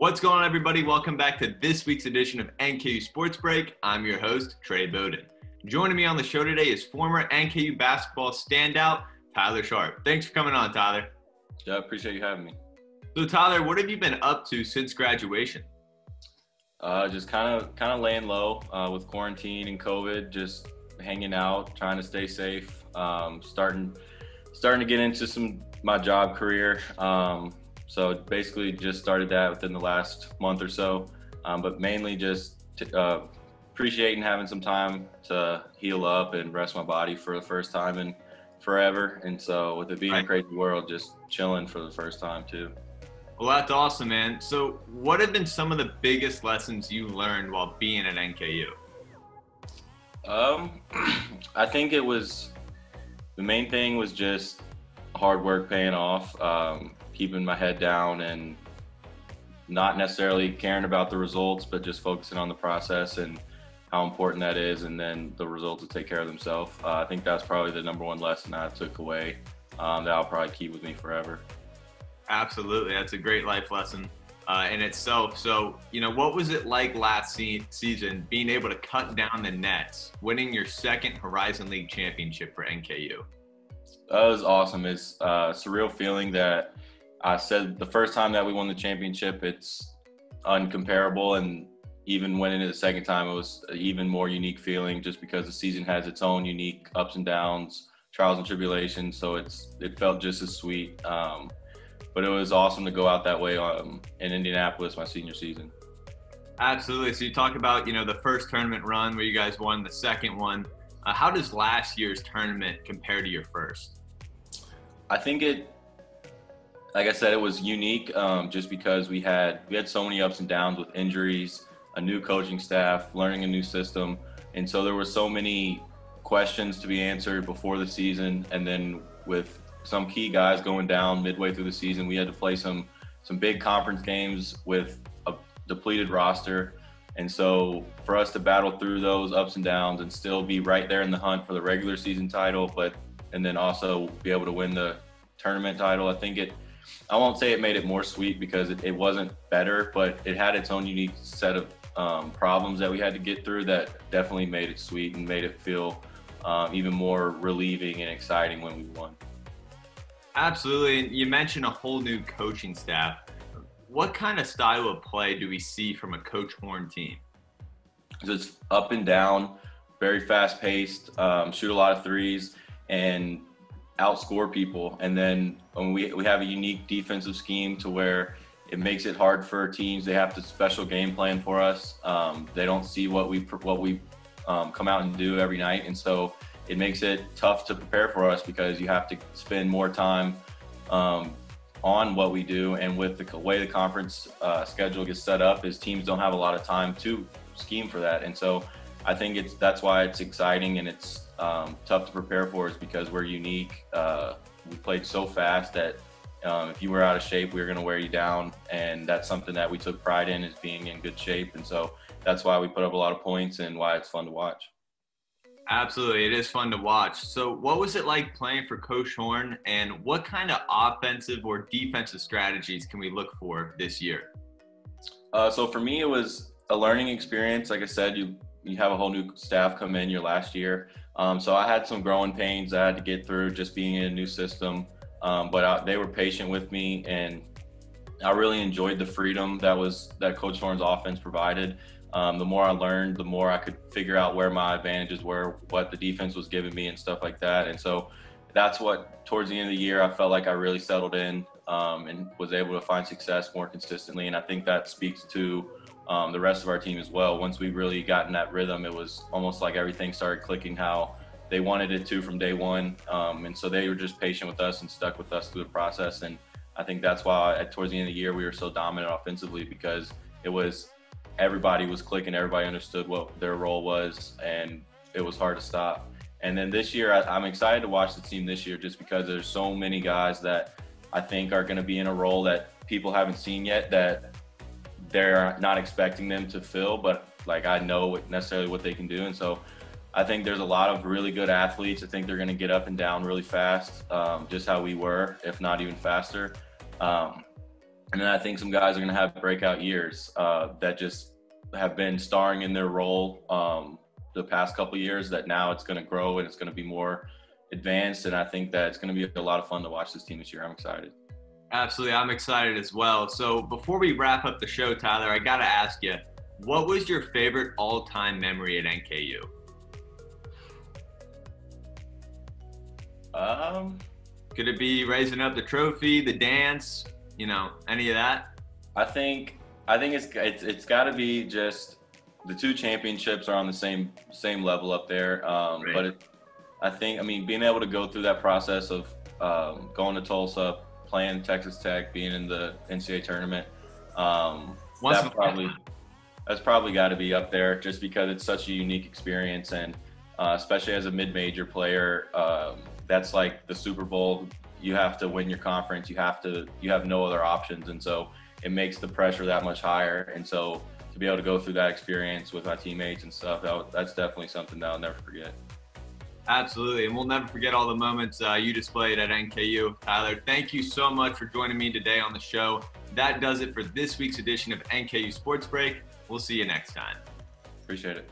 What's going on, everybody? Welcome back to this week's edition of NKU Sports Break. I'm your host, Trey Bowden. Joining me on the show today is former NKU basketball standout, Tyler Sharpe. Thanks for coming on, Tyler. Yeah, I appreciate you having me. So, Tyler, what have you been up to since graduation? Just kind of laying low with quarantine and COVID, just hanging out, trying to stay safe. Starting to get into my job career. So basically just started that within the last month or so, but mainly just appreciating having some time to heal up and rest my body for the first time in forever. And so with it being a crazy world, just chilling for the first time too. Well, that's awesome, man. So what have been some of the biggest lessons you learned while being at NKU? I think the main thing was just hard work paying off, keeping my head down and not necessarily caring about the results, but just focusing on the process and how important that is, and then the results will take care of themselves. I think that's probably the number one lesson I took away that I'll probably keep with me forever. Absolutely. That's a great life lesson in itself. So, what was it like last season being able to cut down the nets, winning your second Horizon League championship for NKU? That was awesome. It's a surreal feeling that I said the first time that we won the championship, it's uncomparable. And even winning it the second time, it was an even more unique feeling just because the season has its own unique ups and downs, trials and tribulations. So it felt just as sweet. But it was awesome to go out that way in Indianapolis my senior season. Absolutely. So you talk about, the first tournament run where you guys won, the second one. How does last year's tournament compare to your first? I think like I said, it was unique just because we had so many ups and downs with injuries, a new coaching staff, learning a new system. And so there were so many questions to be answered before the season. And then with some key guys going down midway through the season, we had to play some big conference games with a depleted roster. And so for us to battle through those ups and downs and still be right there in the hunt for the regular season title, and then also be able to win the tournament title, I won't say it made it more sweet because it wasn't better, but it had its own unique set of problems that we had to get through that definitely made it sweet and made it feel even more relieving and exciting when we won. Absolutely. You mentioned a whole new coaching staff. What kind of style of play do we see from a Coach Horn team? It's up and down, very fast paced, shoot a lot of threes and outscore people. And then we have a unique defensive scheme to where it makes it hard for teams. They have to special game plan for us. They don't see what we come out and do every night. And so it makes it tough to prepare for us because you have to spend more time on what we do. And with the way the conference schedule gets set up is teams don't have a lot of time to scheme for that. And so I think that's why it's exciting and it's tough to prepare for us because we're unique. We played so fast that if you were out of shape, we were going to wear you down. And that's something that we took pride in, is being in good shape. And so that's why we put up a lot of points and why it's fun to watch. Absolutely. It is fun to watch. So what was it like playing for Coach Horn, and what kind of offensive or defensive strategies can we look for this year? So for me, it was a learning experience. Like I said, you have a whole new staff come in your last year. So I had some growing pains I had to get through just being in a new system. But they were patient with me, and I really enjoyed the freedom that Coach Horn's offense provided. The more I learned, the more I could figure out where my advantages were, what the defense was giving me and stuff like that. And so that's what, towards the end of the year, I felt like I really settled in and was able to find success more consistently. And I think that speaks to the rest of our team as well. Once we really got in that rhythm, it was almost like everything started clicking how they wanted it to from day one. And so they were just patient with us and stuck with us through the process. And I think that's why towards the end of the year, we were so dominant offensively, because everybody was clicking, everybody understood what their role was, and it was hard to stop. And then this year, I'm excited to watch the team this year just because there's so many guys that I think are going to be in a role that people haven't seen yet, that they're not expecting them to fill, but I know necessarily what they can do. And so I think there's a lot of really good athletes. I think they're going to get up and down really fast, just how we were, if not even faster. And then I think some guys are going to have breakout years that just have been starring in their role the past couple of years, that now it's going to grow and it's going to be more advanced. And I think that it's going to be a lot of fun to watch this team this year. I'm excited. Absolutely. I'm excited as well. So before we wrap up the show, Tyler, I got to ask you, what was your favorite all-time memory at NKU? Could it be raising up the trophy, the dance, you know, any of that? I think it's got to be just the 2 championships are on the same level up there. Right. But I mean, being able to go through that process of going to Tulsa, playing Texas Tech, being in the NCAA tournament, that's probably got to be up there, just because it's such a unique experience, and especially as a mid-major player, that's like the Super Bowl. You have to win your conference. You have no other options, and so it makes the pressure that much higher. And so to be able to go through that experience with my teammates and stuff, that's definitely something that I'll never forget. Absolutely, and we'll never forget all the moments you displayed at NKU. Tyler, thank you so much for joining me today on the show. That does it for this week's edition of NKU Sports Break. We'll see you next time. Appreciate it.